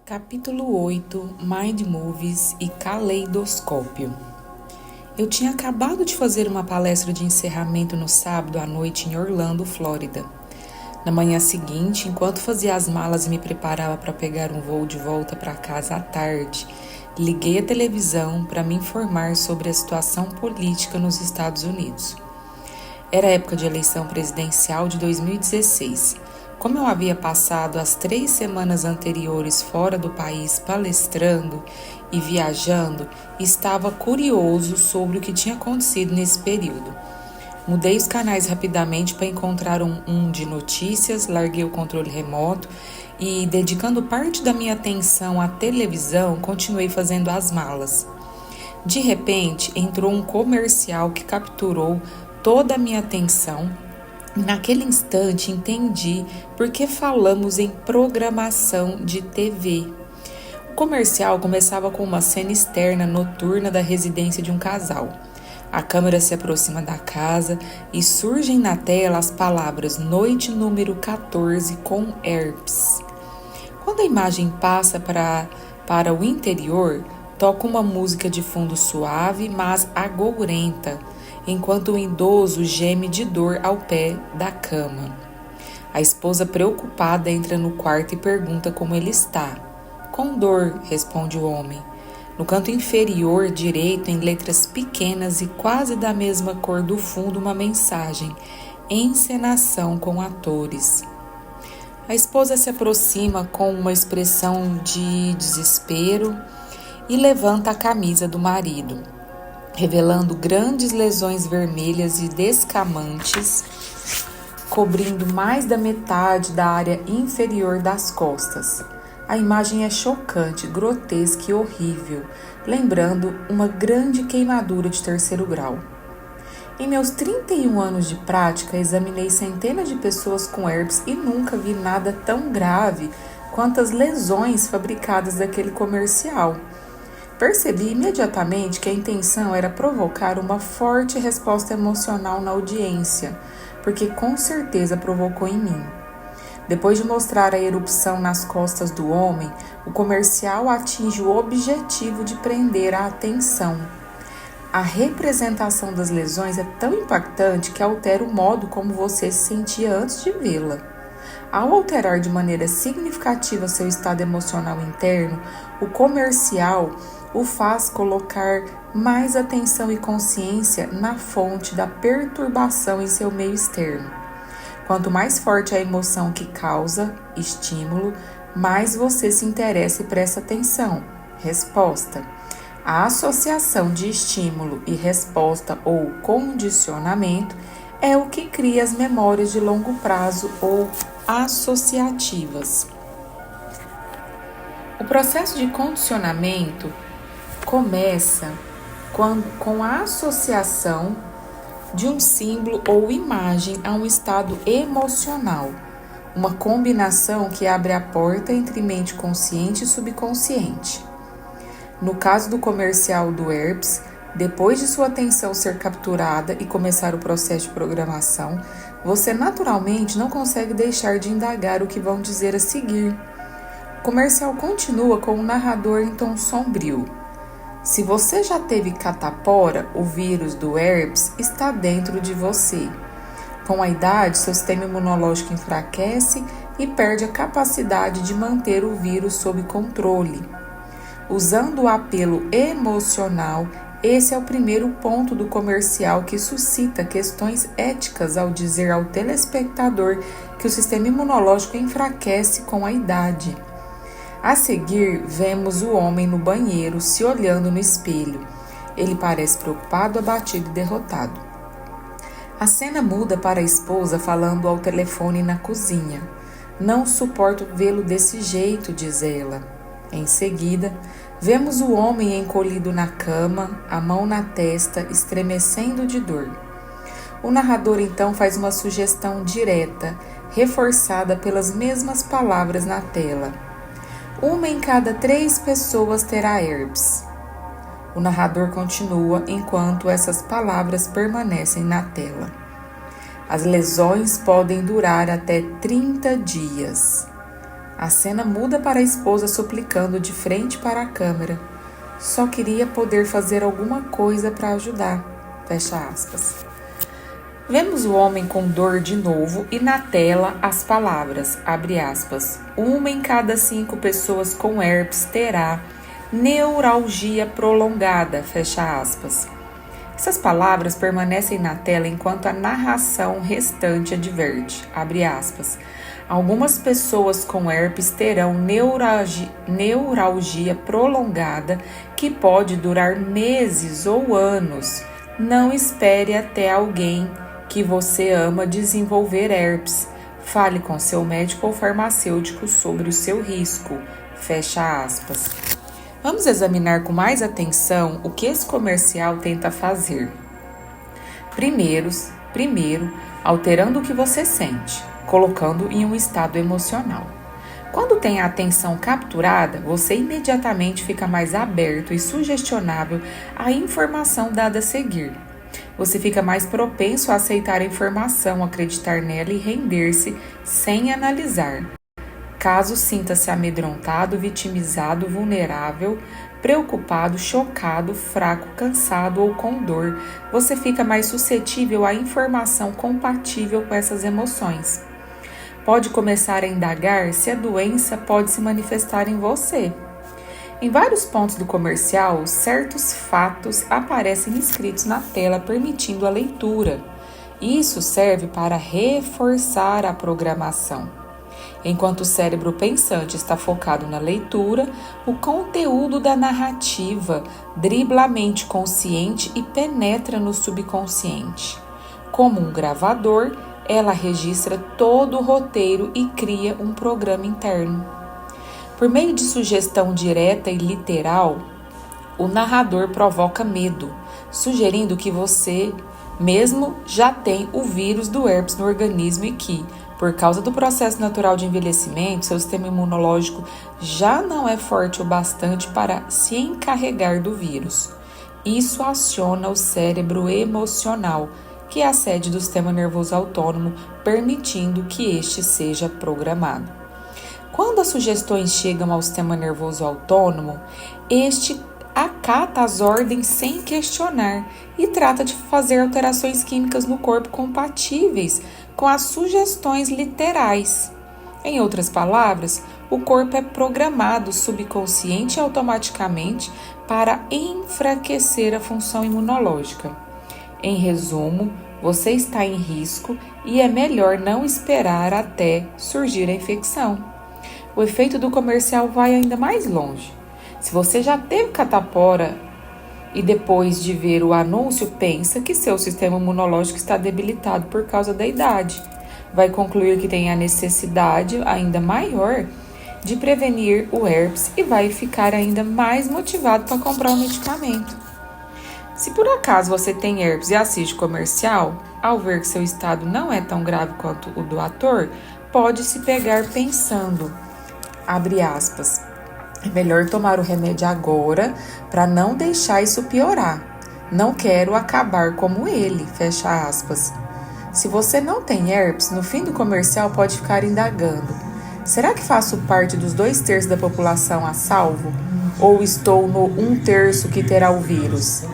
Capítulo 8 Mind Movies e Caleidoscópio. Eu tinha acabado de fazer uma palestra de encerramento no sábado à noite em Orlando, Flórida. Na manhã seguinte, enquanto fazia as malas e me preparava para pegar um voo de volta para casa à tarde, liguei a televisão para me informar sobre a situação política nos Estados Unidos. Era a época de eleição presidencial de 2016. Como eu havia passado as 3 semanas anteriores fora do país palestrando e viajando, estava curioso sobre o que tinha acontecido nesse período. Mudei os canais rapidamente para encontrar um de notícias, larguei o controle remoto e, dedicando parte da minha atenção à televisão, continuei fazendo as malas. De repente, entrou um comercial que capturou toda a minha atenção. Naquele instante, entendi por que falamos em programação de TV. O comercial começava com uma cena externa noturna da residência de um casal. A câmera se aproxima da casa e surgem na tela as palavras Noite número 14 com herpes. Quando a imagem passa para o interior, toca uma música de fundo suave, mas agourenta, enquanto o idoso geme de dor ao pé da cama. A esposa, preocupada, entra no quarto e pergunta como ele está. Com dor, responde o homem. No canto inferior direito, em letras pequenas e quase da mesma cor do fundo, uma mensagem: encenação com atores. A esposa se aproxima com uma expressão de desespero e levanta a camisa do marido, revelando grandes lesões vermelhas e descamantes, cobrindo mais da metade da área inferior das costas. A imagem é chocante, grotesca e horrível, lembrando uma grande queimadura de 3º grau. Em meus 31 anos de prática, examinei centenas de pessoas com herpes e nunca vi nada tão grave quanto as lesões fabricadas daquele comercial. Percebi imediatamente que a intenção era provocar uma forte resposta emocional na audiência, porque com certeza provocou em mim. Depois de mostrar a erupção nas costas do homem, o comercial atinge o objetivo de prender a atenção. A representação das lesões é tão impactante que altera o modo como você se sentia antes de vê-la. Ao alterar de maneira significativa seu estado emocional interno, o comercial o faz colocar mais atenção e consciência na fonte da perturbação em seu meio externo. Quanto mais forte a emoção que causa estímulo, mais você se interessa e presta atenção. Resposta: a associação de estímulo e resposta ou condicionamento é o que cria as memórias de longo prazo ou associativas. O processo de condicionamento começa com a associação de um símbolo ou imagem a um estado emocional, uma combinação que abre a porta entre mente consciente e subconsciente. No caso do comercial do herpes, depois de sua atenção ser capturada e começar o processo de programação, você naturalmente não consegue deixar de indagar o que vão dizer a seguir. O comercial continua com um narrador em tom sombrio. Se você já teve catapora, o vírus do herpes está dentro de você. Com a idade, seu sistema imunológico enfraquece e perde a capacidade de manter o vírus sob controle. Usando o apelo emocional, esse é o primeiro ponto do comercial que suscita questões éticas ao dizer ao telespectador que o sistema imunológico enfraquece com a idade. A seguir, vemos o homem no banheiro se olhando no espelho. Ele parece preocupado, abatido e derrotado. A cena muda para a esposa falando ao telefone na cozinha. Não suporto vê-lo desse jeito, diz ela. Em seguida, vemos o homem encolhido na cama, a mão na testa, estremecendo de dor. O narrador então faz uma sugestão direta, reforçada pelas mesmas palavras na tela. 1 em cada 3 pessoas terá herpes. O narrador continua enquanto essas palavras permanecem na tela. As lesões podem durar até 30 dias. A cena muda para a esposa suplicando de frente para a câmera. Só queria poder fazer alguma coisa para ajudar. Fecha aspas. Vemos o homem com dor de novo e na tela as palavras, abre aspas, 1 em cada 5 pessoas com herpes terá neuralgia prolongada, fecha aspas. Essas palavras permanecem na tela enquanto a narração restante adverte, abre aspas, algumas pessoas com herpes terão neuralgia prolongada que pode durar meses ou anos. Não espere até alguém que você ama desenvolver herpes. Fale com seu médico ou farmacêutico sobre o seu risco. Fecha aspas. Vamos examinar com mais atenção o que esse comercial tenta fazer. Primeiro, alterando o que você sente, colocando em um estado emocional. Quando tem a atenção capturada, você imediatamente fica mais aberto e sugestionável à informação dada a seguir. Você fica mais propenso a aceitar a informação, acreditar nela e render-se sem analisar. Caso sinta-se amedrontado, vitimizado, vulnerável, preocupado, chocado, fraco, cansado ou com dor, você fica mais suscetível à informação compatível com essas emoções. Pode começar a indagar se a doença pode se manifestar em você. Em vários pontos do comercial, certos fatos aparecem escritos na tela, permitindo a leitura. Isso serve para reforçar a programação. Enquanto o cérebro pensante está focado na leitura, o conteúdo da narrativa dribla a mente consciente e penetra no subconsciente. Como um gravador, ela registra todo o roteiro e cria um programa interno. Por meio de sugestão direta e literal, o narrador provoca medo, sugerindo que você mesmo já tem o vírus do herpes no organismo e que, por causa do processo natural de envelhecimento, seu sistema imunológico já não é forte o bastante para se encarregar do vírus. Isso aciona o cérebro emocional, que é a sede do sistema nervoso autônomo, permitindo que este seja programado. Quando as sugestões chegam ao sistema nervoso autônomo, este acata as ordens sem questionar e trata de fazer alterações químicas no corpo compatíveis com as sugestões literais. Em outras palavras, o corpo é programado subconsciente e automaticamente para enfraquecer a função imunológica. Em resumo, você está em risco e é melhor não esperar até surgir a infecção. O efeito do comercial vai ainda mais longe. Se você já teve catapora e depois de ver o anúncio pensa que seu sistema imunológico está debilitado por causa da idade, vai concluir que tem a necessidade ainda maior de prevenir o herpes e vai ficar ainda mais motivado para comprar o medicamento. Se por acaso você tem herpes e assiste comercial, ao ver que seu estado não é tão grave quanto o do ator, pode se pegar pensando, abre aspas, é melhor tomar o remédio agora para não deixar isso piorar. Não quero acabar como ele, fecha aspas. Se você não tem herpes, no fim do comercial pode ficar indagando. Será que faço parte dos 2/3 da população a salvo? Ou estou no 1/3 que terá o vírus?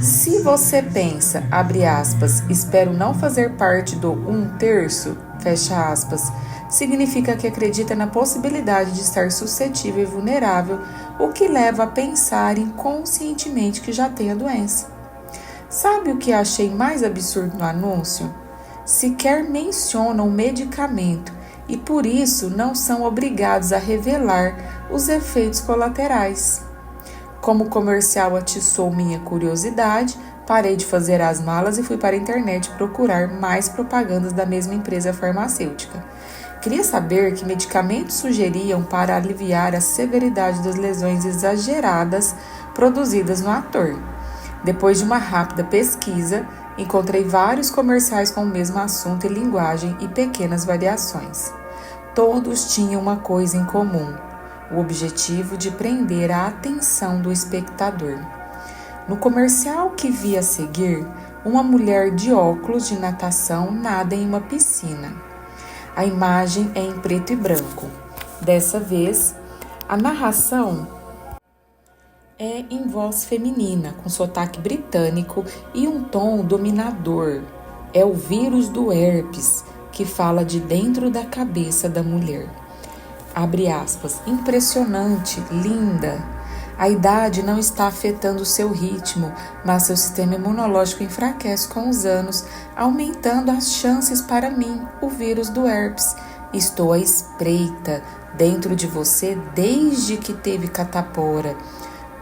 Se você pensa, abre aspas, espero não fazer parte do 1/3, fecha aspas, significa que acredita na possibilidade de estar suscetível e vulnerável, o que leva a pensar inconscientemente que já tem a doença. Sabe o que achei mais absurdo no anúncio? Sequer mencionam o medicamento e por isso não são obrigados a revelar os efeitos colaterais. Como o comercial atiçou minha curiosidade, parei de fazer as malas e fui para a internet procurar mais propagandas da mesma empresa farmacêutica. Queria saber que medicamentos sugeriam para aliviar a severidade das lesões exageradas produzidas no ator. Depois de uma rápida pesquisa, encontrei vários comerciais com o mesmo assunto e linguagem e pequenas variações. Todos tinham uma coisa em comum: o objetivo de prender a atenção do espectador. No comercial que vi a seguir, uma mulher de óculos de natação nada em uma piscina. A imagem é em preto e branco. Dessa vez, a narração é em voz feminina, com sotaque britânico e um tom dominador. É o vírus do herpes, que fala de dentro da cabeça da mulher. Abre aspas. Impressionante, linda. A idade não está afetando o seu ritmo, mas seu sistema imunológico enfraquece com os anos, aumentando as chances para mim, o vírus do herpes. Estou à espreita dentro de você desde que teve catapora.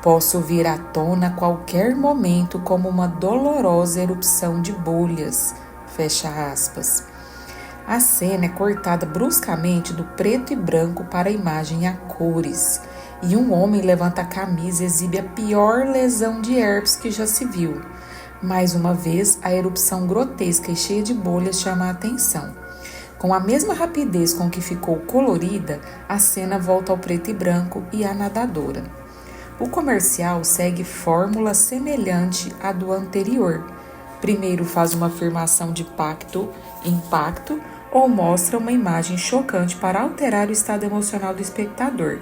Posso vir à tona a qualquer momento como uma dolorosa erupção de bolhas. Fecha aspas. A cena é cortada bruscamente do preto e branco para a imagem a cores. E um homem levanta a camisa e exibe a pior lesão de herpes que já se viu. Mais uma vez, a erupção grotesca e cheia de bolhas chama a atenção. Com a mesma rapidez com que ficou colorida, a cena volta ao preto e branco e à nadadora. O comercial segue fórmula semelhante à do anterior. Primeiro faz uma afirmação de impacto, ou mostra uma imagem chocante para alterar o estado emocional do espectador,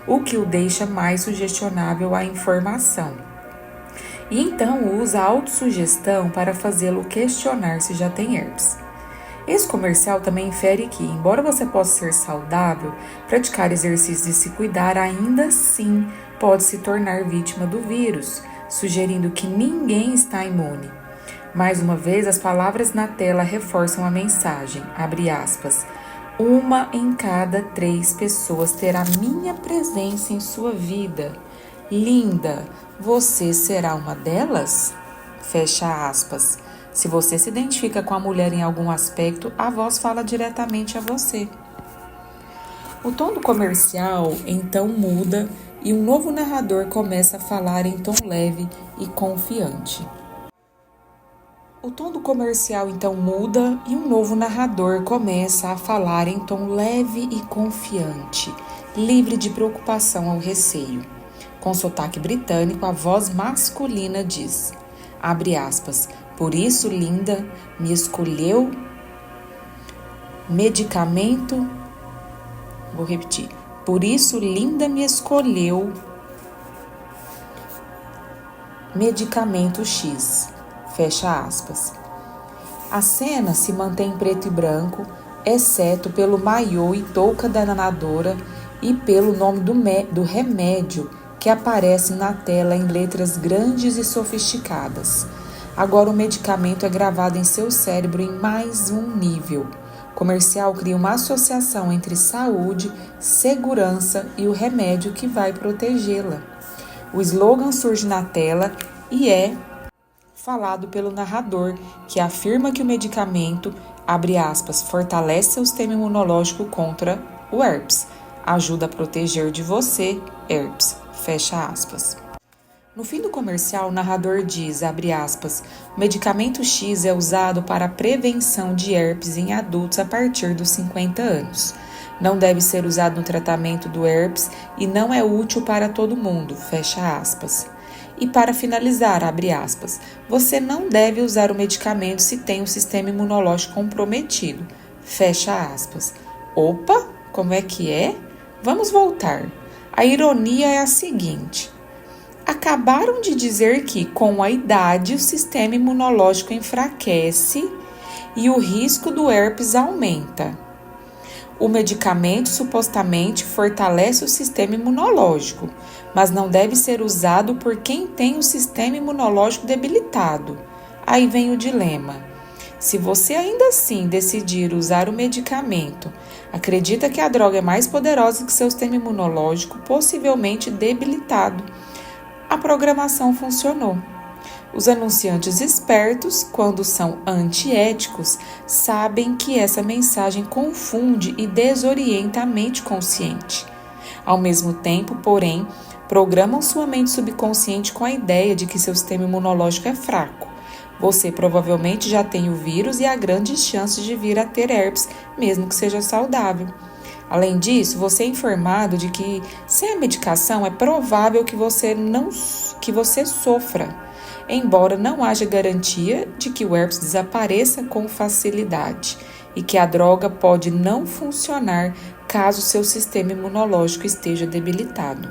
o que o deixa mais sugestionável à informação. E então usa a autossugestão para fazê-lo questionar se já tem herpes. Esse comercial também infere que, embora você possa ser saudável, praticar exercícios e se cuidar ainda assim pode se tornar vítima do vírus, sugerindo que ninguém está imune. Mais uma vez, as palavras na tela reforçam a mensagem, abre aspas, 1 em cada 3 pessoas terá minha presença em sua vida. Linda, você será uma delas? Fecha aspas. Se você se identifica com a mulher em algum aspecto, a voz fala diretamente a você. O tom do comercial então muda e um novo narrador começa a falar em tom leve e confiante. O tom do comercial então muda e um novo narrador começa a falar em tom leve e confiante, livre de preocupação ou receio. Com sotaque britânico, a voz masculina diz, abre aspas, por isso, linda, me escolheu medicamento. Vou repetir. Por isso, linda, me escolheu medicamento X. Fecha aspas. A cena se mantém em preto e branco, exceto pelo maiô e touca da nadadora e pelo nome do remédio que aparece na tela em letras grandes e sofisticadas. Agora o medicamento é gravado em seu cérebro em mais um nível. O comercial cria uma associação entre saúde, segurança e o remédio que vai protegê-la. O slogan surge na tela e é falado pelo narrador, que afirma que o medicamento, abre aspas, fortalece seu sistema imunológico contra o herpes, ajuda a proteger de você, herpes, fecha aspas. No fim do comercial, o narrador diz, abre aspas, o medicamento X é usado para a prevenção de herpes em adultos a partir dos 50 anos. Não deve ser usado no tratamento do herpes e não é útil para todo mundo, fecha aspas. E para finalizar, abre aspas, você não deve usar o medicamento se tem um sistema imunológico comprometido, fecha aspas. Opa, como é que é? Vamos voltar. A ironia é a seguinte. Acabaram de dizer que, com a idade, o sistema imunológico enfraquece e o risco do herpes aumenta. O medicamento supostamente fortalece o sistema imunológico, mas não deve ser usado por quem tem o sistema imunológico debilitado. Aí vem o dilema. Se você ainda assim decidir usar o medicamento, acredita que a droga é mais poderosa que seu sistema imunológico, possivelmente debilitado. A programação funcionou. Os anunciantes espertos, quando são antiéticos, sabem que essa mensagem confunde e desorienta a mente consciente. Ao mesmo tempo, porém, programam sua mente subconsciente com a ideia de que seu sistema imunológico é fraco. Você provavelmente já tem o vírus e há grandes chances de vir a ter herpes, mesmo que seja saudável. Além disso, você é informado de que, sem a medicação, é provável que você sofra, embora não haja garantia de que o herpes desapareça com facilidade e que a droga pode não funcionar caso seu sistema imunológico esteja debilitado.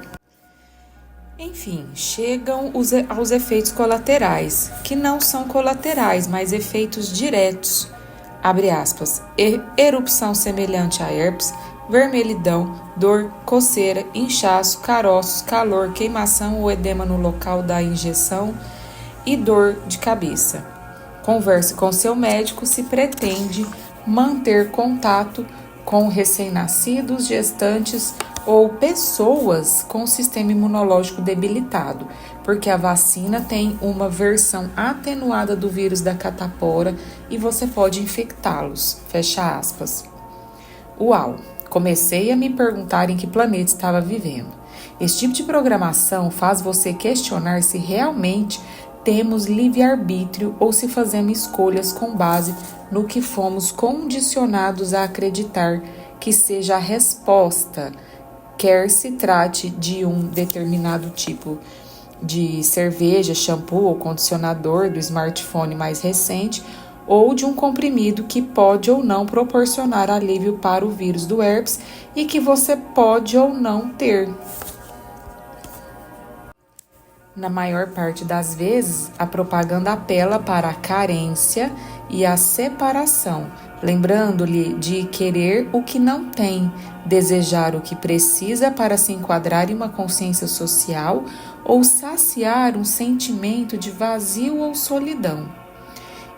Enfim, chegam aos efeitos colaterais, que não são colaterais, mas efeitos diretos. Abre aspas, erupção semelhante a herpes, vermelhidão, dor, coceira, inchaço, caroços, calor, queimação ou edema no local da injeção e dor de cabeça. Converse com seu médico se pretende manter contato com recém-nascidos, gestantes ou pessoas com sistema imunológico debilitado, porque a vacina tem uma versão atenuada do vírus da catapora e você pode infectá-los. Fecha aspas. Uau! Comecei a me perguntar em que planeta estava vivendo. Esse tipo de programação faz você questionar se realmente temos livre-arbítrio ou se fazemos escolhas com base no que fomos condicionados a acreditar que seja a resposta, quer se trate de um determinado tipo de cerveja, shampoo ou condicionador do smartphone mais recente, ou de um comprimido que pode ou não proporcionar alívio para o vírus do herpes e que você pode ou não ter. Na maior parte das vezes, a propaganda apela para a carência e a separação, lembrando-lhe de querer o que não tem, desejar o que precisa para se enquadrar em uma consciência social ou saciar um sentimento de vazio ou solidão.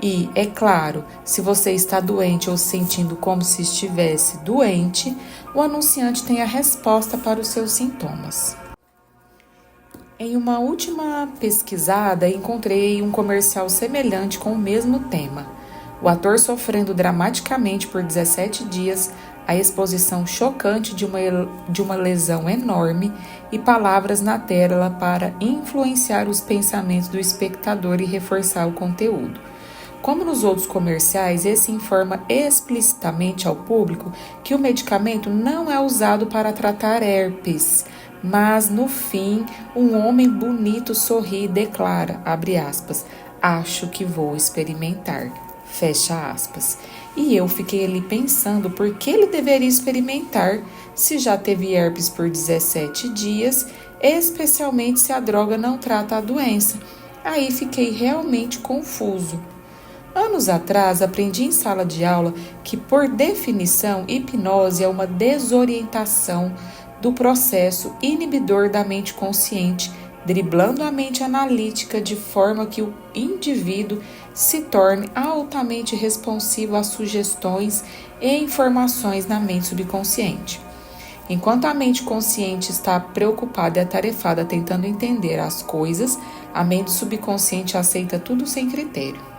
E, é claro, se você está doente ou se sentindo como se estivesse doente, o anunciante tem a resposta para os seus sintomas. Em uma última pesquisada, encontrei um comercial semelhante com o mesmo tema. O ator sofrendo dramaticamente por 17 dias, a exposição chocante de uma lesão enorme e palavras na tela para influenciar os pensamentos do espectador e reforçar o conteúdo. Como nos outros comerciais, esse informa explicitamente ao público que o medicamento não é usado para tratar herpes, mas no fim, um homem bonito sorri e declara, abre aspas, acho que vou experimentar, fecha aspas. E eu fiquei ali pensando por que ele deveria experimentar se já teve herpes por 17 dias, especialmente se a droga não trata a doença. Aí fiquei realmente confuso. Anos atrás, aprendi em sala de aula que, por definição, hipnose é uma desorientação do processo inibidor da mente consciente, driblando a mente analítica de forma que o indivíduo se torne altamente responsivo às sugestões e informações na mente subconsciente. Enquanto a mente consciente está preocupada e atarefada tentando entender as coisas, a mente subconsciente aceita tudo sem critério.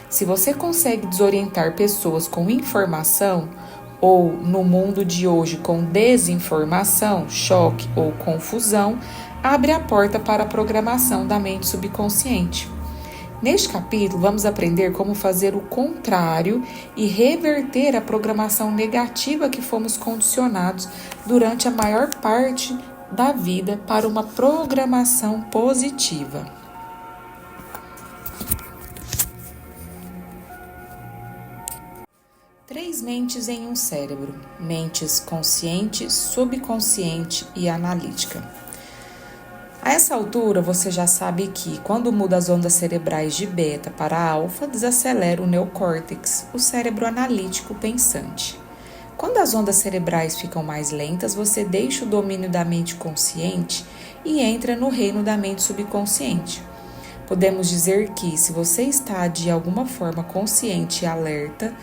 Se você consegue desorientar pessoas com informação, ou no mundo de hoje com desinformação, choque ou confusão, abre a porta para a programação da mente subconsciente. Neste capítulo, vamos aprender como fazer o contrário e reverter a programação negativa que fomos condicionados durante a maior parte da vida para uma programação positiva. Três mentes em um cérebro: mentes consciente, subconsciente e analítica. A essa altura, você já sabe que, quando muda as ondas cerebrais de beta para alfa, desacelera o neocórtex, o cérebro analítico pensante. Quando as ondas cerebrais ficam mais lentas, você deixa o domínio da mente consciente e entra no reino da mente subconsciente. Podemos dizer que, se você está de alguma forma consciente e alerta,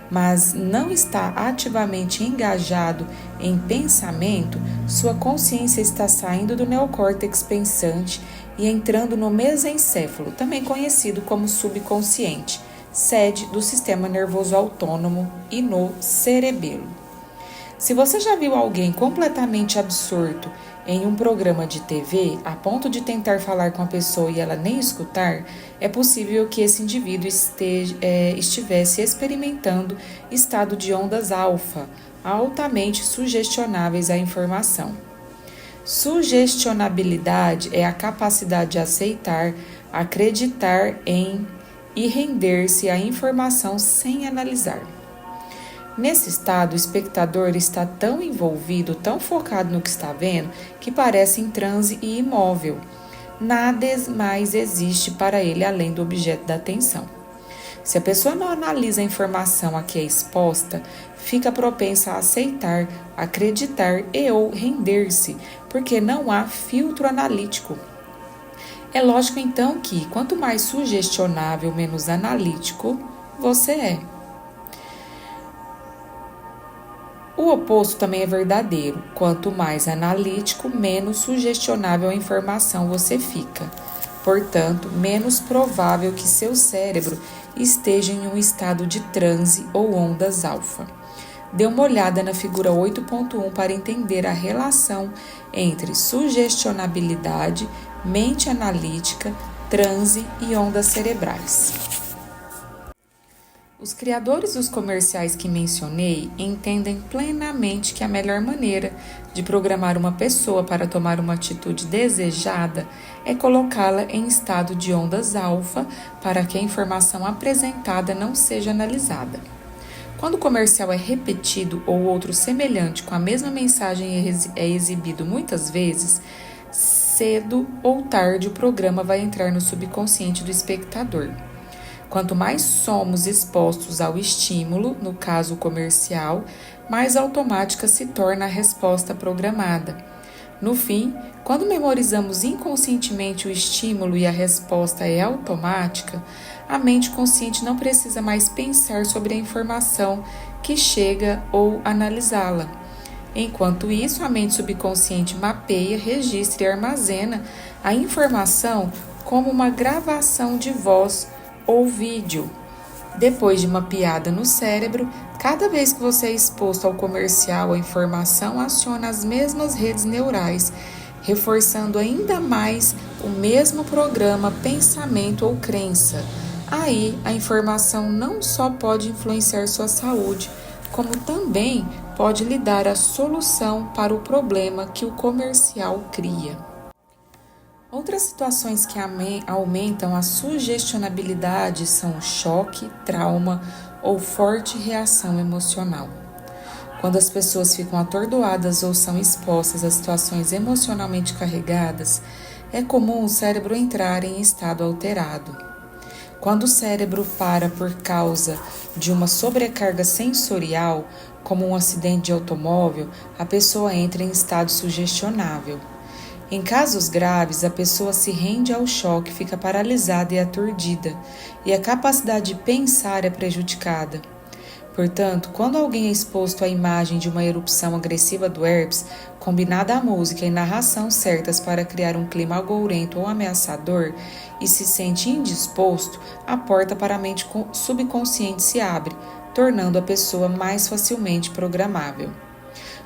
mas não está ativamente engajado em pensamento, sua consciência está saindo do neocórtex pensante e entrando no mesencéfalo, também conhecido como subconsciente, sede do sistema nervoso autônomo, e no cerebelo. Se você já viu alguém completamente absorto em um programa de TV, a ponto de tentar falar com a pessoa e ela nem escutar, é possível que esse indivíduo estivesse experimentando estado de ondas alfa, altamente sugestionáveis à informação. Sugestionabilidade é a capacidade de aceitar, acreditar em e render-se à informação sem analisar. Nesse estado, o espectador está tão envolvido, tão focado no que está vendo, que parece em transe e imóvel. Nada mais existe para ele além do objeto da atenção. Se a pessoa não analisa a informação a que é exposta, fica propensa a aceitar, acreditar e ou render-se, porque não há filtro analítico. É lógico então que, quanto mais sugestionável, menos analítico você é. O oposto também é verdadeiro. Quanto mais analítico, menos sugestionável a informação você fica. Portanto, menos provável que seu cérebro esteja em um estado de transe ou ondas alfa. Dê uma olhada na figura 8.1 para entender a relação entre sugestionabilidade, mente analítica, transe e ondas cerebrais. Os criadores dos comerciais que mencionei entendem plenamente que a melhor maneira de programar uma pessoa para tomar uma atitude desejada é colocá-la em estado de ondas alfa para que a informação apresentada não seja analisada. Quando o comercial é repetido ou outro semelhante com a mesma mensagem é exibido muitas vezes, cedo ou tarde o programa vai entrar no subconsciente do espectador. Quanto mais somos expostos ao estímulo, no caso comercial, mais automática se torna a resposta programada. No fim, quando memorizamos inconscientemente o estímulo e a resposta é automática, a mente consciente não precisa mais pensar sobre a informação que chega ou analisá-la. Enquanto isso, a mente subconsciente mapeia, registra e armazena a informação como uma gravação de voz ou vídeo. Depois de mapeada no cérebro, cada vez que você é exposto ao comercial, a informação aciona as mesmas redes neurais, reforçando ainda mais o mesmo programa, pensamento ou crença. Aí, a informação não só pode influenciar sua saúde, como também pode lhe dar a solução para o problema que o comercial cria. Outras situações que aumentam a sugestionabilidade são choque, trauma ou forte reação emocional. Quando as pessoas ficam atordoadas ou são expostas a situações emocionalmente carregadas, é comum o cérebro entrar em estado alterado. Quando o cérebro para por causa de uma sobrecarga sensorial, como um acidente de automóvel, a pessoa entra em estado sugestionável. Em casos graves, a pessoa se rende ao choque, fica paralisada e aturdida, e a capacidade de pensar é prejudicada. Portanto, quando alguém é exposto à imagem de uma erupção agressiva do herpes, combinada à música e narração certas para criar um clima agourento ou ameaçador, e se sente indisposto, a porta para a mente subconsciente se abre, tornando a pessoa mais facilmente programável.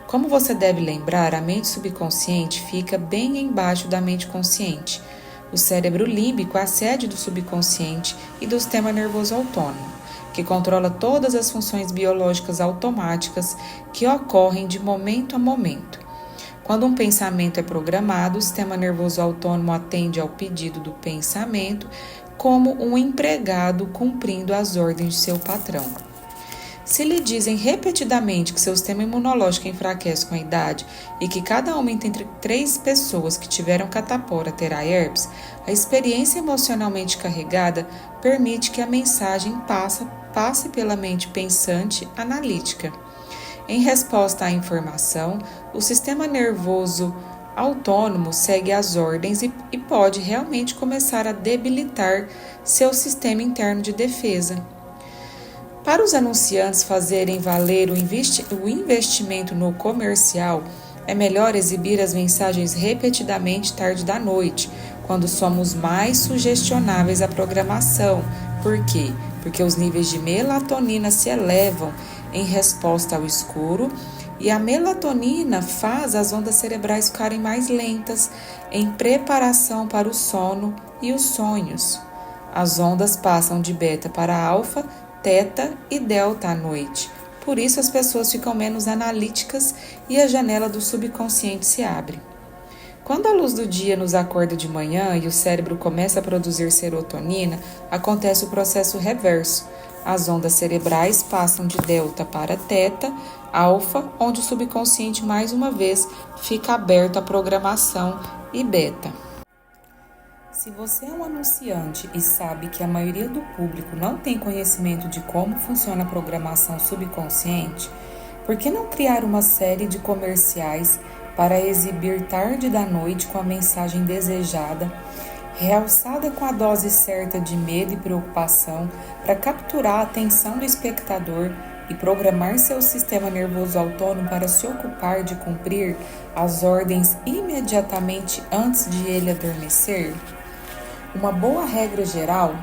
Como você deve lembrar, a mente subconsciente fica bem embaixo da mente consciente. O cérebro límbico é a sede do subconsciente e do sistema nervoso autônomo, que controla todas as funções biológicas automáticas que ocorrem de momento a momento. Quando um pensamento é programado, o sistema nervoso autônomo atende ao pedido do pensamento como um empregado cumprindo as ordens de seu patrão. Se lhe dizem repetidamente que seu sistema imunológico enfraquece com a idade e que cada uma entre 3 pessoas que tiveram catapora terá herpes, a experiência emocionalmente carregada permite que a mensagem passe pela mente pensante analítica. Em resposta à informação, o sistema nervoso autônomo segue as ordens e pode realmente começar a debilitar seu sistema interno de defesa. Para os anunciantes fazerem valer o investimento no comercial, é melhor exibir as mensagens repetidamente tarde da noite, quando somos mais sugestionáveis à programação. Por quê? Porque os níveis de melatonina se elevam em resposta ao escuro e a melatonina faz as ondas cerebrais ficarem mais lentas em preparação para o sono e os sonhos. As ondas passam de beta para alfa, teta e delta à noite. Por isso as pessoas ficam menos analíticas e a janela do subconsciente se abre. Quando a luz do dia nos acorda de manhã e o cérebro começa a produzir serotonina, acontece o processo reverso. As ondas cerebrais passam de delta para teta, alfa, onde o subconsciente mais uma vez fica aberto à programação, e beta. Se você é um anunciante e sabe que a maioria do público não tem conhecimento de como funciona a programação subconsciente, por que não criar uma série de comerciais para exibir tarde da noite com a mensagem desejada, realçada com a dose certa de medo e preocupação para capturar a atenção do espectador e programar seu sistema nervoso autônomo para se ocupar de cumprir as ordens imediatamente antes de ele adormecer? Uma boa regra geral: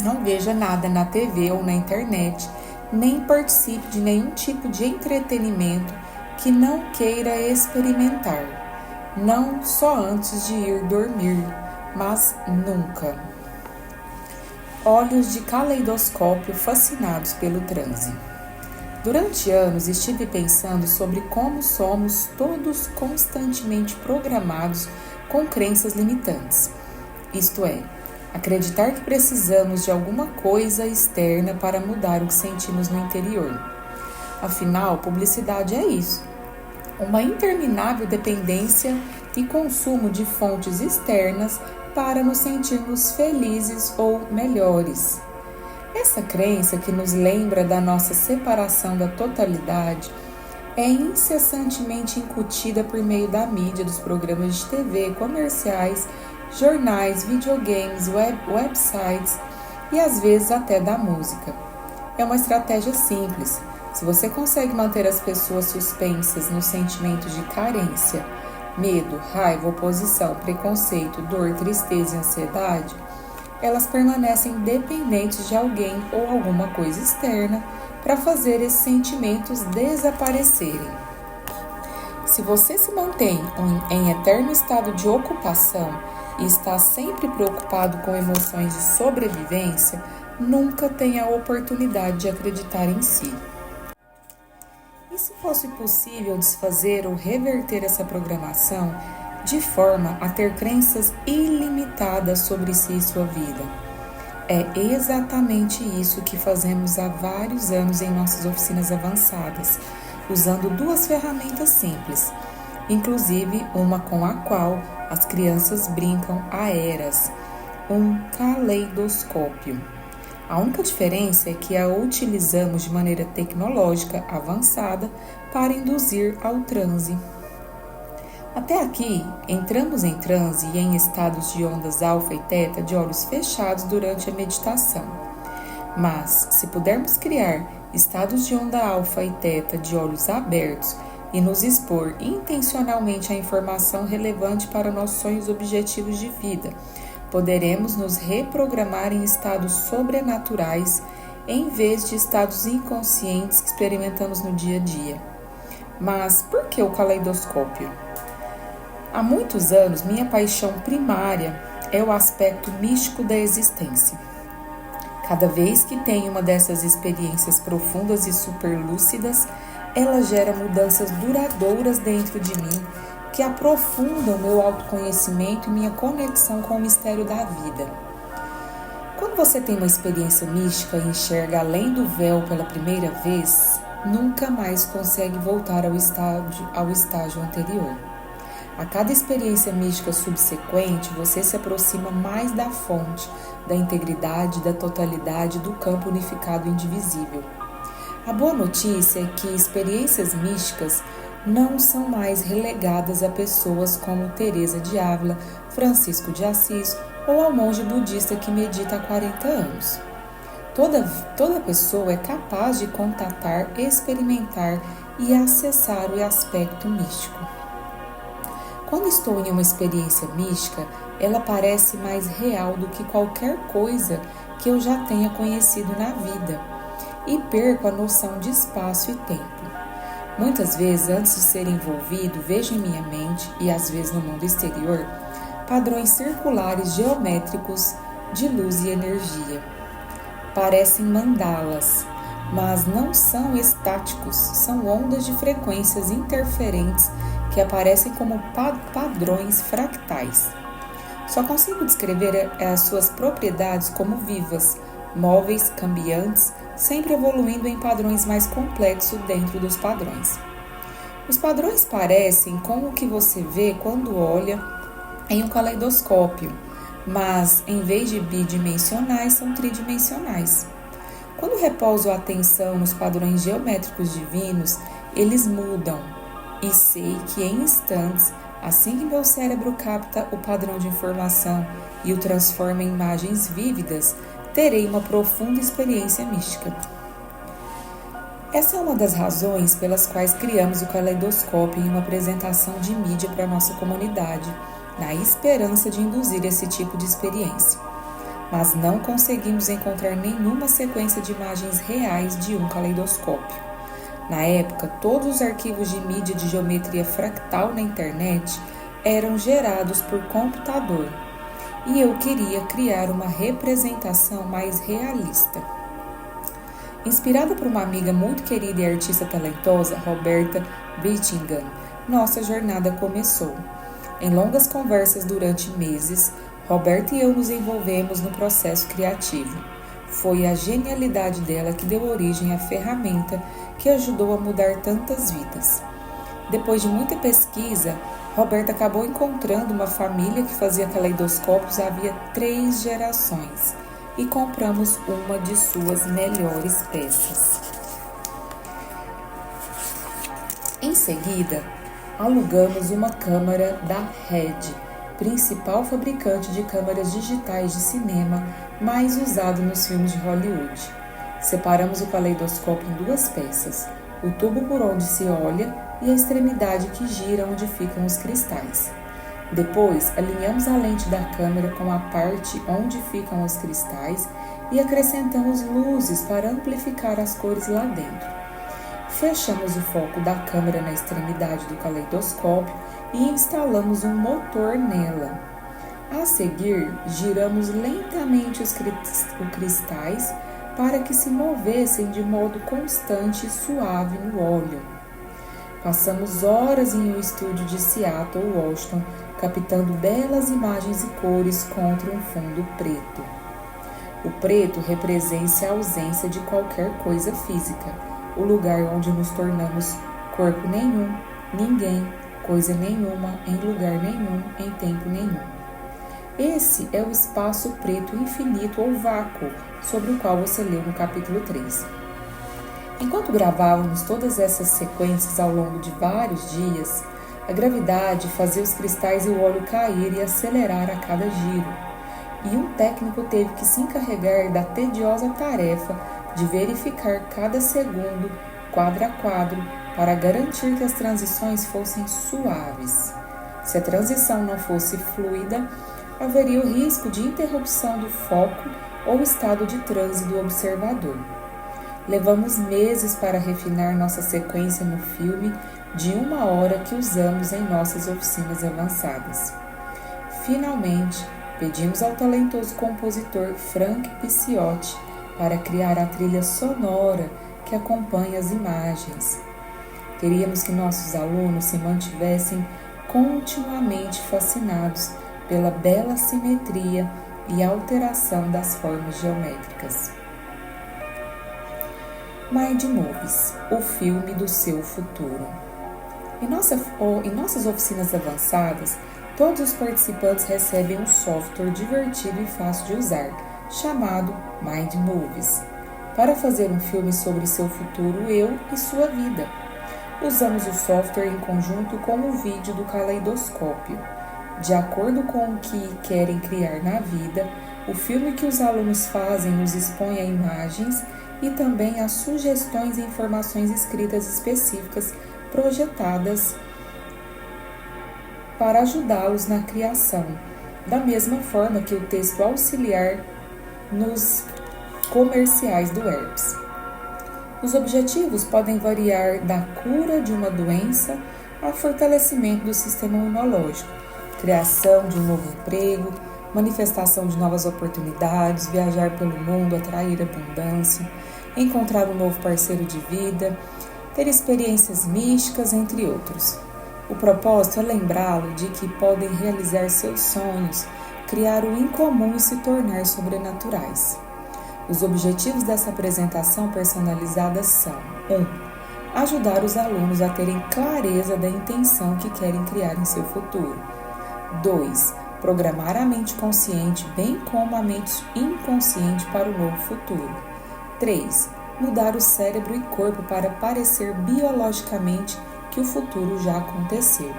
não veja nada na TV ou na internet, nem participe de nenhum tipo de entretenimento que não queira experimentar. Não só antes de ir dormir, mas nunca. Olhos de caleidoscópio fascinados pelo transe. Durante anos estive pensando sobre como somos todos constantemente programados com crenças limitantes. Isto é, acreditar que precisamos de alguma coisa externa para mudar o que sentimos no interior. Afinal, publicidade é isso: uma interminável dependência e consumo de fontes externas para nos sentirmos felizes ou melhores. Essa crença, que nos lembra da nossa separação da totalidade, é incessantemente incutida por meio da mídia, dos programas de TV, comerciais, jornais, videogames, websites e às vezes até da música. É uma estratégia simples. Se você consegue manter as pessoas suspensas no sentimento de carência, medo, raiva, oposição, preconceito, dor, tristeza e ansiedade, elas permanecem dependentes de alguém ou alguma coisa externa para fazer esses sentimentos desaparecerem. Se você se mantém em eterno estado de ocupação e está sempre preocupado com emoções de sobrevivência, nunca tem a oportunidade de acreditar em si. E se fosse possível desfazer ou reverter essa programação de forma a ter crenças ilimitadas sobre si e sua vida? É exatamente isso que fazemos há vários anos em nossas oficinas avançadas, usando duas ferramentas simples, inclusive uma com a qual as crianças brincam há eras: um caleidoscópio. A única diferença é que a utilizamos de maneira tecnológica avançada para induzir ao transe. Até aqui, entramos em transe e em estados de ondas alfa e teta de olhos fechados durante a meditação. Mas, se pudermos criar estados de onda alfa e teta de olhos abertos e nos expor intencionalmente à informação relevante para nossos sonhos e objetivos de vida, poderemos nos reprogramar em estados sobrenaturais em vez de estados inconscientes que experimentamos no dia a dia. Mas por que o caleidoscópio? Há muitos anos, minha paixão primária é o aspecto místico da existência. Cada vez que tenho uma dessas experiências profundas e superlúcidas, ela gera mudanças duradouras dentro de mim que aprofundam meu autoconhecimento e minha conexão com o mistério da vida. Quando você tem uma experiência mística e enxerga além do véu pela primeira vez, nunca mais consegue voltar ao estágio anterior. A cada experiência mística subsequente, você se aproxima mais da fonte, da integridade, da totalidade, do campo unificado e indivisível. A boa notícia é que experiências místicas não são mais relegadas a pessoas como Teresa de Ávila, Francisco de Assis ou ao monge budista que medita há 40 anos. Toda pessoa é capaz de contatar, experimentar e acessar o aspecto místico. Quando estou em uma experiência mística, ela parece mais real do que qualquer coisa que eu já tenha conhecido na vida, e perco a noção de espaço e tempo. Muitas vezes, antes de ser envolvido, vejo em minha mente, e às vezes no mundo exterior, padrões circulares geométricos de luz e energia. Parecem mandalas, mas não são estáticos, são ondas de frequências interferentes que aparecem como padrões fractais. Só consigo descrever as suas propriedades como vivas, móveis, cambiantes, sempre evoluindo em padrões mais complexos dentro dos padrões. Os padrões parecem com o que você vê quando olha em um caleidoscópio, mas em vez de bidimensionais, são tridimensionais. Quando repouso a atenção nos padrões geométricos divinos, eles mudam, e sei que em instantes, assim que meu cérebro capta o padrão de informação e o transforma em imagens vívidas, terei uma profunda experiência mística. Essa é uma das razões pelas quais criamos o caleidoscópio em uma apresentação de mídia para a nossa comunidade, na esperança de induzir esse tipo de experiência. Mas não conseguimos encontrar nenhuma sequência de imagens reais de um caleidoscópio. Na época, todos os arquivos de mídia de geometria fractal na internet eram gerados por computador, e eu queria criar uma representação mais realista. Inspirada por uma amiga muito querida e artista talentosa, Roberta Brittingham, nossa jornada começou. Em longas conversas durante meses, Roberta e eu nos envolvemos no processo criativo. Foi a genialidade dela que deu origem à ferramenta que ajudou a mudar tantas vidas. Depois de muita pesquisa, Roberta acabou encontrando uma família que fazia caleidoscópios havia 3 gerações e compramos uma de suas melhores peças. Em seguida, alugamos uma câmara da Red, principal fabricante de câmeras digitais de cinema mais usado nos filmes de Hollywood. Separamos o caleidoscópio em 2 peças, o tubo por onde se olha e a extremidade que gira onde ficam os cristais. Depois, alinhamos a lente da câmera com a parte onde ficam os cristais e acrescentamos luzes para amplificar as cores lá dentro. Fechamos o foco da câmera na extremidade do caleidoscópio e instalamos um motor nela. A seguir, giramos lentamente os cristais para que se movessem de modo constante e suave no óleo. Passamos horas em um estúdio de Seattle, Washington, captando belas imagens e cores contra um fundo preto. O preto representa a ausência de qualquer coisa física, o lugar onde nos tornamos corpo nenhum, ninguém, coisa nenhuma, em lugar nenhum, em tempo nenhum. Esse é o espaço preto infinito ou vácuo, sobre o qual você leu no capítulo 3. Enquanto gravávamos todas essas sequências ao longo de vários dias, a gravidade fazia os cristais e o óleo cair e acelerar a cada giro, e um técnico teve que se encarregar da tediosa tarefa de verificar cada segundo, quadro a quadro, para garantir que as transições fossem suaves. Se a transição não fosse fluida, haveria o risco de interrupção do foco ou estado de transe do observador. Levamos meses para refinar nossa sequência no filme de 1 hora que usamos em nossas oficinas avançadas. Finalmente, pedimos ao talentoso compositor Frank Picciotti para criar a trilha sonora que acompanha as imagens. Queríamos que nossos alunos se mantivessem continuamente fascinados pela bela simetria e alteração das formas geométricas. Mind Movies, o filme do seu futuro. Em nossas oficinas avançadas, todos os participantes recebem um software divertido e fácil de usar, chamado Mind Movies, para fazer um filme sobre seu futuro, eu e sua vida. Usamos o software em conjunto com o vídeo do caleidoscópio. De acordo com o que querem criar na vida, o filme que os alunos fazem nos expõe a imagens e também a sugestões e informações escritas específicas projetadas para ajudá-los na criação, da mesma forma que o texto auxiliar nos comerciais do Herpes. Os objetivos podem variar da cura de uma doença ao fortalecimento do sistema imunológico, criação de um novo emprego, manifestação de novas oportunidades, viajar pelo mundo, atrair abundância, encontrar um novo parceiro de vida, ter experiências místicas, entre outros. O propósito é lembrá-lo de que podem realizar seus sonhos, criar o incomum e se tornar sobrenaturais. Os objetivos dessa apresentação personalizada são: 1. Ajudar os alunos a terem clareza da intenção que querem criar em seu futuro. 2. Programar a mente consciente, bem como a mente inconsciente para o novo futuro. 3. Mudar o cérebro e corpo para parecer biologicamente que o futuro já aconteceu.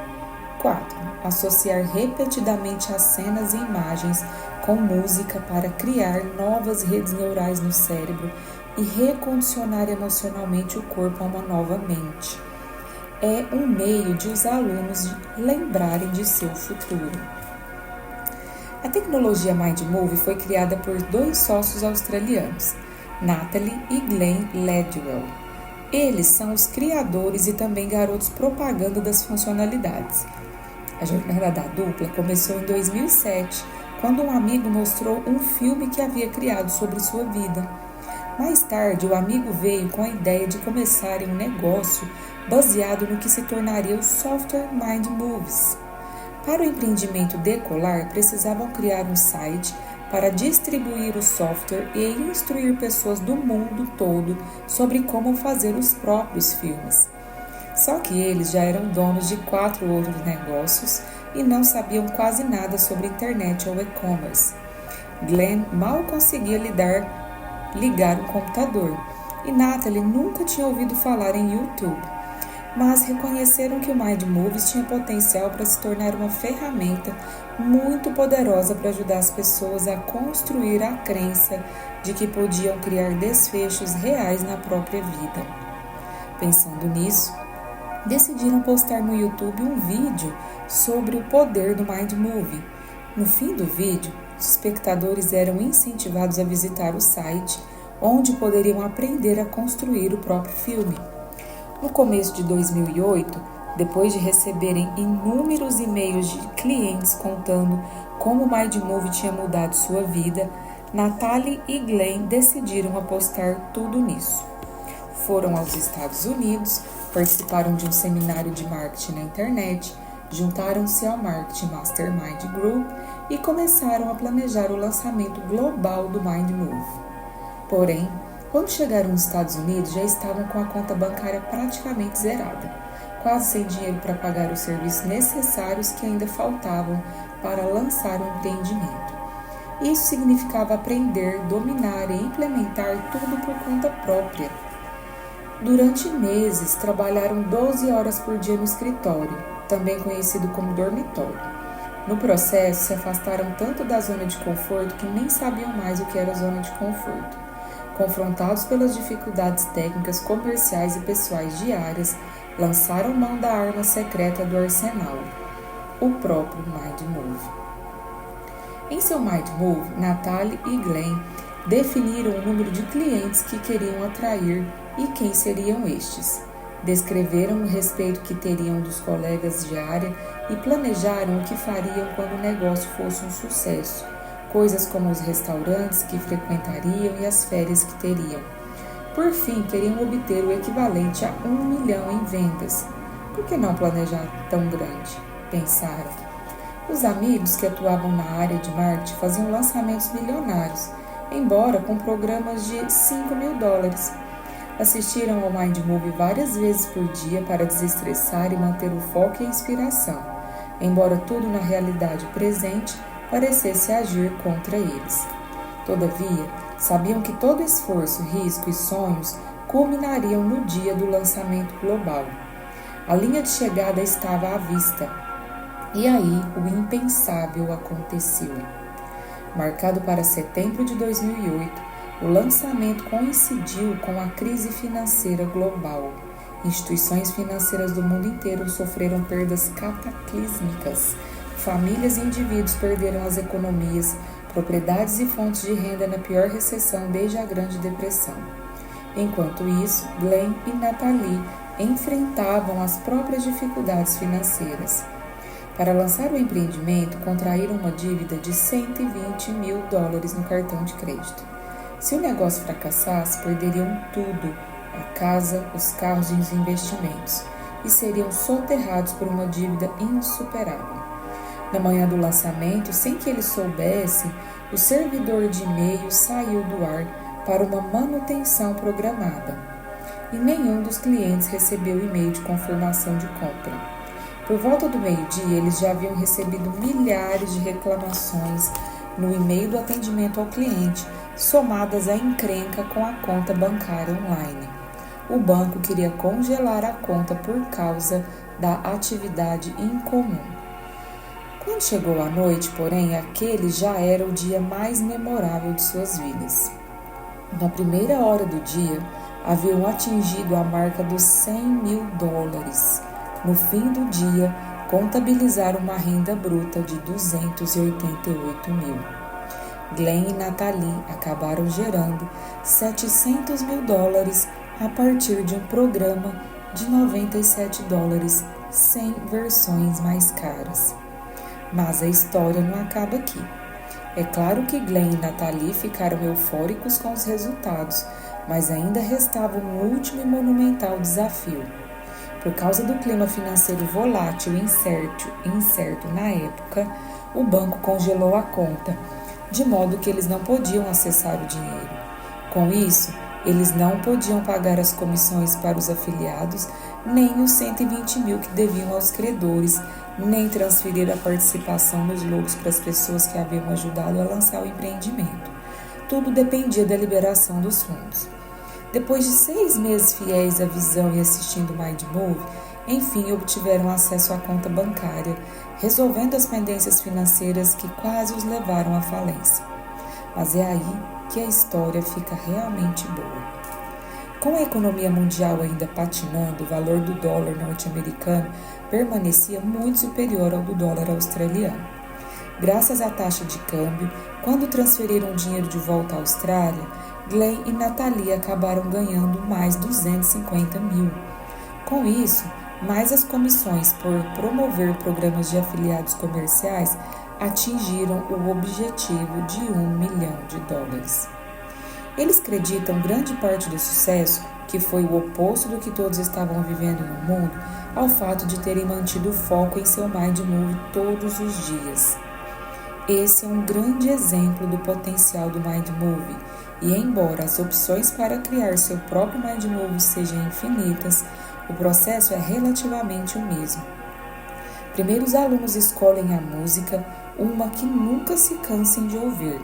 4. Associar repetidamente as cenas e imagens com música para criar novas redes neurais no cérebro e recondicionar emocionalmente o corpo a uma nova mente. É um meio de os alunos lembrarem de seu futuro. A tecnologia MindMove foi criada por 2 sócios australianos, Natalie e Glenn Ledwell. Eles são os criadores e também garotos propaganda das funcionalidades. A jornada da dupla começou em 2007, quando um amigo mostrou um filme que havia criado sobre sua vida. Mais tarde, o amigo veio com a ideia de começarem um negócio baseado no que se tornaria o software MindMoves. Para o empreendimento decolar, precisavam criar um site para distribuir o software e instruir pessoas do mundo todo sobre como fazer os próprios filmes. Só que eles já eram donos de 4 outros negócios e não sabiam quase nada sobre internet ou e-commerce. Glenn mal conseguia ligar um computador e Natalie nunca tinha ouvido falar em YouTube, mas reconheceram que o MindMoves tinha potencial para se tornar uma ferramenta muito poderosa para ajudar as pessoas a construir a crença de que podiam criar desfechos reais na própria vida. Pensando nisso, decidiram postar no YouTube um vídeo sobre o poder do MindMove. No fim do vídeo, os espectadores eram incentivados a visitar o site, onde poderiam aprender a construir o próprio filme. No começo de 2008, depois de receberem inúmeros e-mails de clientes contando como o MindMove tinha mudado sua vida, Natalie e Glenn decidiram apostar tudo nisso. Foram aos Estados Unidos, participaram de um seminário de marketing na internet, juntaram-se ao Marketing Mastermind Group e começaram a planejar o lançamento global do MindMove. Porém, quando chegaram nos Estados Unidos, já estavam com a conta bancária praticamente zerada, quase sem dinheiro para pagar os serviços necessários que ainda faltavam para lançar o empreendimento. Isso significava aprender, dominar e implementar tudo por conta própria. Durante meses, trabalharam 12 horas por dia no escritório, também conhecido como dormitório. No processo, se afastaram tanto da zona de conforto que nem sabiam mais o que era zona de conforto. Confrontados pelas dificuldades técnicas, comerciais e pessoais diárias, lançaram mão da arma secreta do arsenal, o próprio MindMove. Em seu MindMove, Natalie e Glenn definiram o número de clientes que queriam atrair e quem seriam estes. Descreveram o respeito que teriam dos colegas de área e planejaram o que fariam quando o negócio fosse um sucesso, coisas como os restaurantes que frequentariam e as férias que teriam. Por fim, queriam obter o equivalente a 1 milhão em vendas. Por que não planejar tão grande? Pensaram. Os amigos que atuavam na área de marketing faziam lançamentos milionários, embora com programas de $5.000. Assistiram ao MindMove várias vezes por dia para desestressar e manter o foco e a inspiração, embora tudo na realidade presente parecesse agir contra eles. Todavia, sabiam que todo esforço, risco e sonhos culminariam no dia do lançamento global. A linha de chegada estava à vista, e aí o impensável aconteceu. Marcado para setembro de 2008, o lançamento coincidiu com a crise financeira global. Instituições financeiras do mundo inteiro sofreram perdas cataclísmicas. Famílias e indivíduos perderam as economias, propriedades e fontes de renda na pior recessão desde a Grande Depressão. Enquanto isso, Glenn e Natalie enfrentavam as próprias dificuldades financeiras. Para lançar o empreendimento, contraíram uma dívida de $120 mil no cartão de crédito. Se o negócio fracassasse, perderiam tudo, a casa, os carros e os investimentos, e seriam soterrados por uma dívida insuperável. Na manhã do lançamento, sem que ele soubesse, o servidor de e-mail saiu do ar, para uma manutenção programada. E nenhum dos clientes recebeu e-mail de confirmação de compra. Por volta do meio-dia, eles já haviam recebido milhares de reclamações no e-mail do atendimento ao cliente, somadas à encrenca com a conta bancária online. O banco queria congelar a conta por causa da atividade incomum. Quando chegou a noite, porém, aquele já era o dia mais memorável de suas vidas. Na primeira hora do dia, haviam atingido a marca dos $100.000. No fim do dia, contabilizaram uma renda bruta de $288.000. Glenn e Natalie acabaram gerando $700.000 a partir de um programa de $97 sem versões mais caras. Mas a história não acaba aqui. É claro que Glenn e Natalie ficaram eufóricos com os resultados, mas ainda restava um último e monumental desafio. Por causa do clima financeiro volátil e incerto na época, o banco congelou a conta, de modo que eles não podiam acessar o dinheiro. Com isso, eles não podiam pagar as comissões para os afiliados, nem os $120.000 que deviam aos credores, nem transferir a participação nos lucros para as pessoas que haviam ajudado a lançar o empreendimento. Tudo dependia da liberação dos fundos. Depois de 6 meses fiéis à visão e assistindo Mind Move, enfim obtiveram acesso à conta bancária, resolvendo as pendências financeiras que quase os levaram à falência. Mas é aí que a história fica realmente boa. Com a economia mundial ainda patinando, o valor do dólar norte-americano permanecia muito superior ao do dólar australiano. Graças à taxa de câmbio, quando transferiram o dinheiro de volta à Austrália, Glenn e Natalie acabaram ganhando mais $250.000. Com isso, mais as comissões por promover programas de afiliados comerciais atingiram o objetivo de $1 milhão. Eles acreditam grande parte do sucesso, que foi o oposto do que todos estavam vivendo no mundo, ao fato de terem mantido o foco em seu Mind Move todos os dias. Esse é um grande exemplo do potencial do Mind Move, e embora as opções para criar seu próprio Mind Move sejam infinitas, o processo é relativamente o mesmo. Primeiro, os alunos escolhem a música, uma que nunca se cansem de ouvir.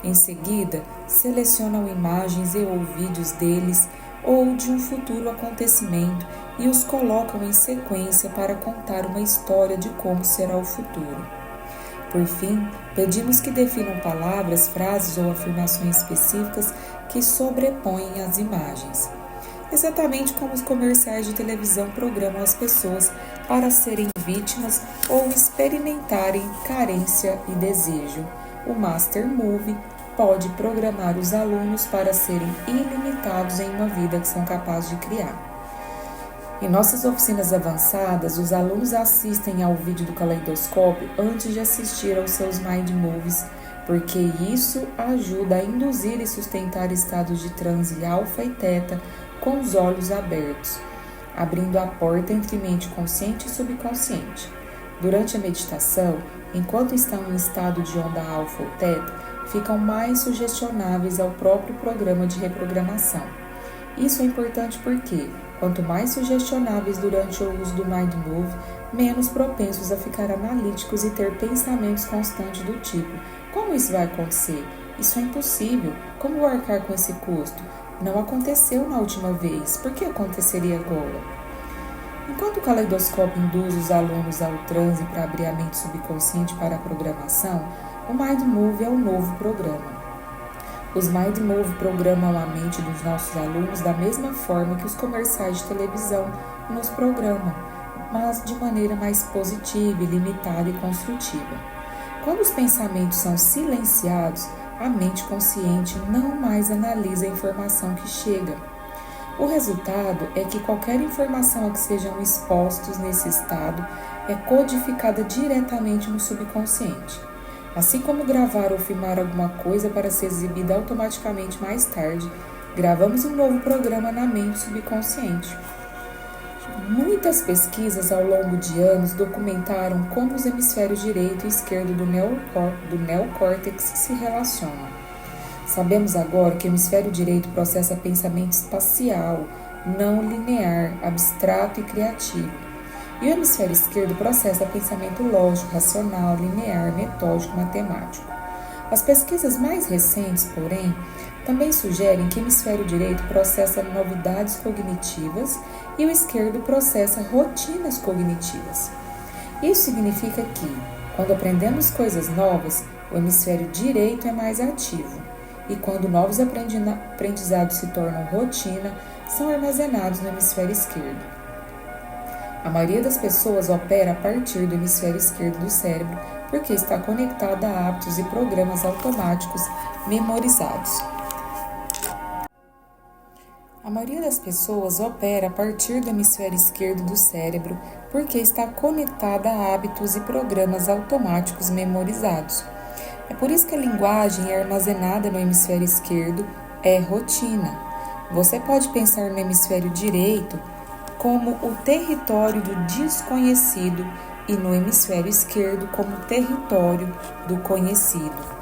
Em seguida, selecionam imagens e ou vídeos deles ou de um futuro acontecimento e os colocam em sequência para contar uma história de como será o futuro. Por fim, pedimos que definam palavras, frases ou afirmações específicas que sobrepõem as imagens. Exatamente como os comerciais de televisão programam as pessoas para serem vítimas ou experimentarem carência e desejo. O Master Move pode programar os alunos para serem ilimitados em uma vida que são capazes de criar. Em nossas oficinas avançadas, os alunos assistem ao vídeo do caleidoscópio antes de assistir aos seus Mind Moves, porque isso ajuda a induzir e sustentar estados de transe alfa e teta com os olhos abertos, abrindo a porta entre mente consciente e subconsciente. Durante a meditação, enquanto estão em estado de onda alfa ou teta, ficam mais sugestionáveis ao próprio programa de reprogramação. Isso é importante porque, quanto mais sugestionáveis durante o uso do Mind Move, menos propensos a ficar analíticos e ter pensamentos constantes do tipo: como isso vai acontecer? Isso é impossível. Como vou arcar com esse custo? Não aconteceu na última vez. Por que aconteceria agora? Enquanto o caleidoscópio induz os alunos ao transe para abrir a mente subconsciente para a programação, o Mind Move é o novo programa. Os Mind Move programam a mente dos nossos alunos da mesma forma que os comerciais de televisão nos programam, mas de maneira mais positiva, ilimitada e construtiva. Quando os pensamentos são silenciados, a mente consciente não mais analisa a informação que chega. O resultado é que qualquer informação a que sejam expostos nesse estado é codificada diretamente no subconsciente. Assim como gravar ou filmar alguma coisa para ser exibida automaticamente mais tarde, gravamos um novo programa na mente subconsciente. Muitas pesquisas ao longo de anos documentaram como os hemisférios direito e esquerdo do neocórtex se relacionam. Sabemos agora que o hemisfério direito processa pensamento espacial, não linear, abstrato e criativo. E o hemisfério esquerdo processa pensamento lógico, racional, linear, metódico, matemático. As pesquisas mais recentes, porém, também sugerem que o hemisfério direito processa novidades cognitivas e o esquerdo processa rotinas cognitivas. Isso significa que, quando aprendemos coisas novas, o hemisfério direito é mais ativo, e quando novos aprendizados se tornam rotina, são armazenados no hemisfério esquerdo. A maioria das pessoas opera a partir do hemisfério esquerdo do cérebro porque está conectada a hábitos e programas automáticos memorizados. A maioria das pessoas opera a partir do hemisfério esquerdo do cérebro porque está conectada a hábitos e programas automáticos memorizados. É por isso que a linguagem armazenada no hemisfério esquerdo é rotina. Você pode pensar no hemisfério direito como o território do desconhecido e no hemisfério esquerdo como o território do conhecido.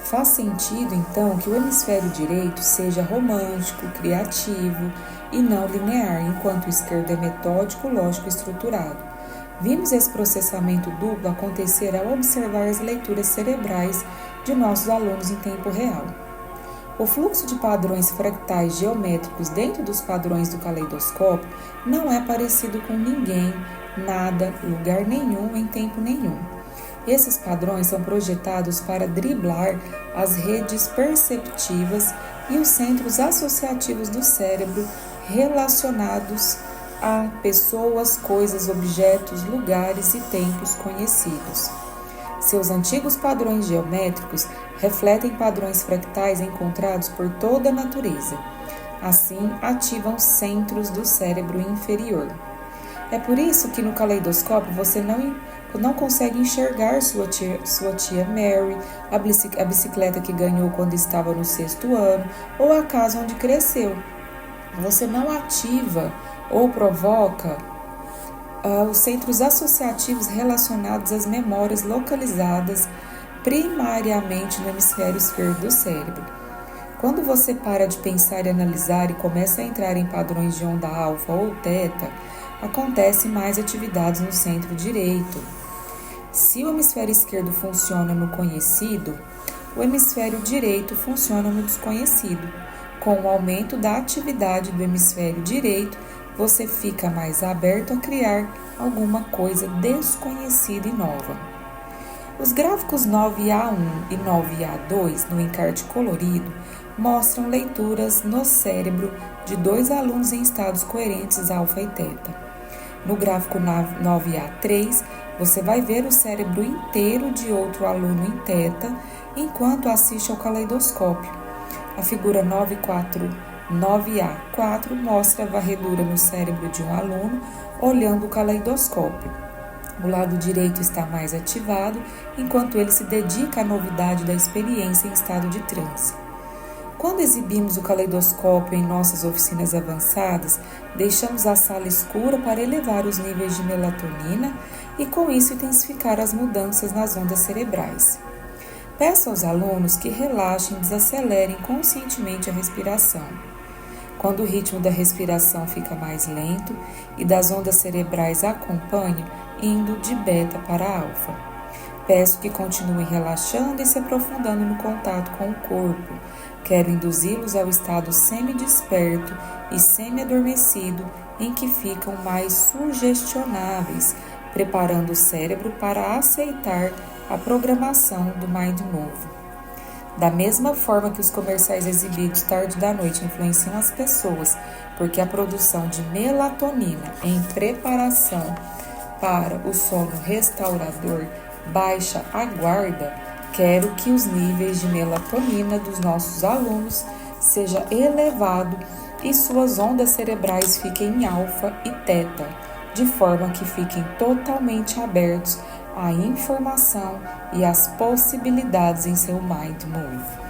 Faz sentido, então, que o hemisfério direito seja romântico, criativo e não linear, enquanto o esquerdo é metódico, lógico e estruturado. Vimos esse processamento duplo acontecer ao observar as leituras cerebrais de nossos alunos em tempo real. O fluxo de padrões fractais geométricos dentro dos padrões do caleidoscópio não é parecido com ninguém, nada, lugar nenhum, em tempo nenhum. Esses padrões são projetados para driblar as redes perceptivas e os centros associativos do cérebro relacionados a pessoas, coisas, objetos, lugares e tempos conhecidos. Seus antigos padrões geométricos refletem padrões fractais encontrados por toda a natureza. Assim, ativam centros do cérebro inferior. É por isso que no caleidoscópio você não consegue enxergar sua tia Mary, a bicicleta que ganhou quando estava no 6º ano ou a casa onde cresceu. Você não ativa ou provoca os centros associativos relacionados às memórias localizadas primariamente no hemisfério esquerdo do cérebro. Quando você para de pensar e analisar e começa a entrar em padrões de onda alfa ou teta, acontece mais atividades no centro direito. Se o hemisfério esquerdo funciona no conhecido, o hemisfério direito funciona no desconhecido. Com o aumento da atividade do hemisfério direito, você fica mais aberto a criar alguma coisa desconhecida e nova. Os gráficos 9A1 e 9A2 no encarte colorido mostram leituras no cérebro de 2 alunos em estados coerentes alfa e teta. No gráfico 9A3, você vai ver o cérebro inteiro de outro aluno em teta enquanto assiste ao caleidoscópio. A figura 9A4 mostra a varredura no cérebro de um aluno olhando o caleidoscópio. O lado direito está mais ativado, enquanto ele se dedica à novidade da experiência em estado de transe. Quando exibimos o caleidoscópio em nossas oficinas avançadas, deixamos a sala escura para elevar os níveis de melatonina e, com isso, intensificar as mudanças nas ondas cerebrais. Peço aos alunos que relaxem e desacelerem conscientemente a respiração. Quando o ritmo da respiração fica mais lento e das ondas cerebrais acompanham, indo de beta para alfa. Peço que continuem relaxando e se aprofundando no contato com o corpo. Quero induzi-los ao estado semi-desperto e semi-adormecido em que ficam mais sugestionáveis, preparando o cérebro para aceitar a programação do Mind Move. Da mesma forma que os comerciais exibidos tarde da noite influenciam as pessoas, porque a produção de melatonina em preparação para o sono restaurador baixa a guarda, quero que os níveis de melatonina dos nossos alunos seja elevado e suas ondas cerebrais fiquem em alfa e teta, de forma que fiquem totalmente abertos à informação e às possibilidades em seu Mind Move.